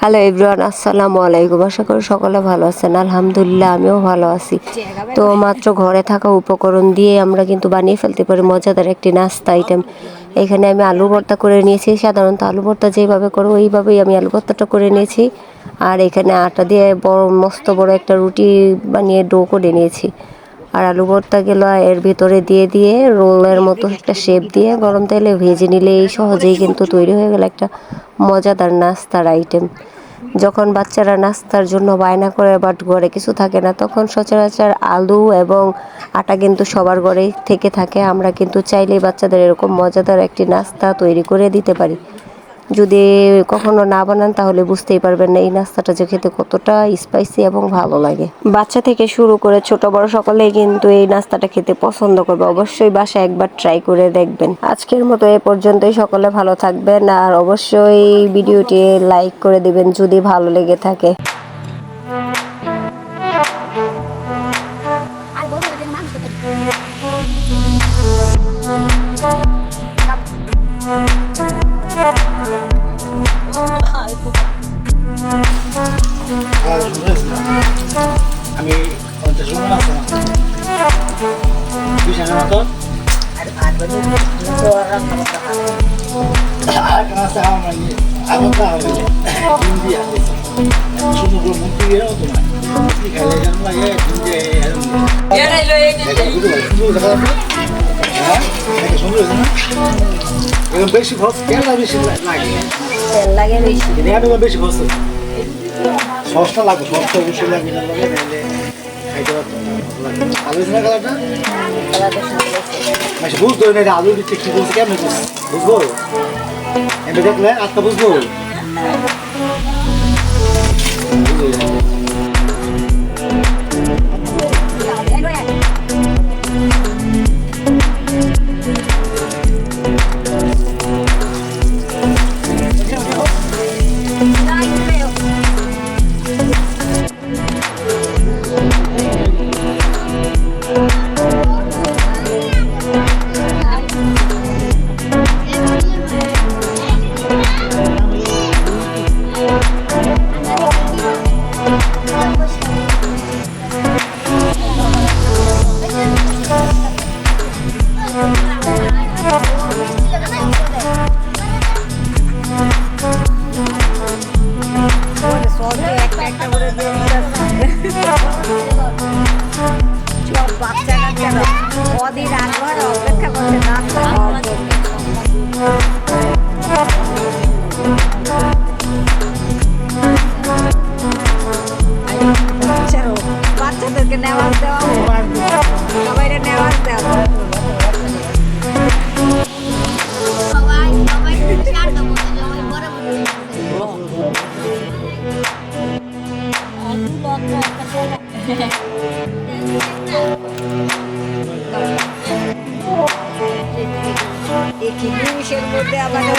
Hello everyone, আসসালামু আলাইকুম। আশা করি সকলে ভালো আছেন। আলহামদুলিল্লাহ আমিও ভালো আছি। তো মাত্র ঘরে থাকা উপকরণ দিয়ে আমরা কিন্তু বানিয়ে ফেলতে পারি মজাদার একটি নাস্তা আইটেম। এখানে আমি আলু ভর্তা করে নিয়েছি। সাধারণত আলু ভর্তা যেভাবে করো ওইভাবেই আমি আলু ভর্তাটা করে নিয়েছি। আর এখানে আটা দিয়ে মস্ত বড় একটা রুটি বানিয়ে ডো করে নিয়েছি। আর আলু ভর্তাগুলো এর ভিতরে দিয়ে দিয়ে রোলের মতো একটা শেপ দিয়ে গরম তেলে ভেজে নিলে এই সহজেই কিন্তু তৈরি হয়ে গেল একটা মজাদার নাস্তার আইটেম। যখন বাচ্চারা নাস্তার জন্য বায়না করে বাট ঘরে কিছু থাকে না, তখন সচরাচর আলু এবং আটা কিন্তু সবার ঘরেই থেকে থাকে। আমরা কিন্তু চাইলেই বাচ্চাদের এরকম মজাদার একটি নাস্তা তৈরি করে দিতে পারি। যদি কখনো না বানান তাহলে বুঝতেই পারবেন না এই নাস্তাটা যে খেতে কতটা স্পাইসি এবং ভালো লাগে। বাচ্চা থেকে শুরু করে ছোট বড় সকলেই কিন্তু এই নাস্তাটা খেতে পছন্দ করবে। অবশ্যই বাসায় একবার ট্রাই করে দেখবেন। আজকের মতো এ পর্যন্তই। সকলে ভালো থাকবেন আর অবশ্যই ভিডিওটি লাইক করে দিবেন যদি ভালো লেগে থাকে। আমি 50 জন আছে না 20 টাকা মতো আর কাছে আমার আগটা হবে হিন্দি আছে শুধু মুক্তি দিয়ে তো না মুক্তি খাইলে জানো লাগে হিন্দি এর লয়ে হ্যাঁ এটা সুন্দর না এর বেশি খরচ কেন বেশি লাগে তেল লাগে বেশি, এটা বেশি খরচ সস্তা লাগবে, সস্তা অবশ্যই লাগবে না লাগে নাহলে খাইতে পারতো না। আলোচনা কালারটা মানে বুঝতে হবে না আলু দিচ্ছে কি বলছে কেমন বুঝবো এবার দেখলে আজকে বুঝবো। বাচ্চা কাচ্চারা অধীর আগ্রহে অপেক্ষা করছে নাস্তা খাওয়ার জন্য। বাচ্চাদেরকে নেওয়াজ দেওয়া সবাই নেওয়াজ দেওয়া একই জিনিসের মধ্যে আমাদের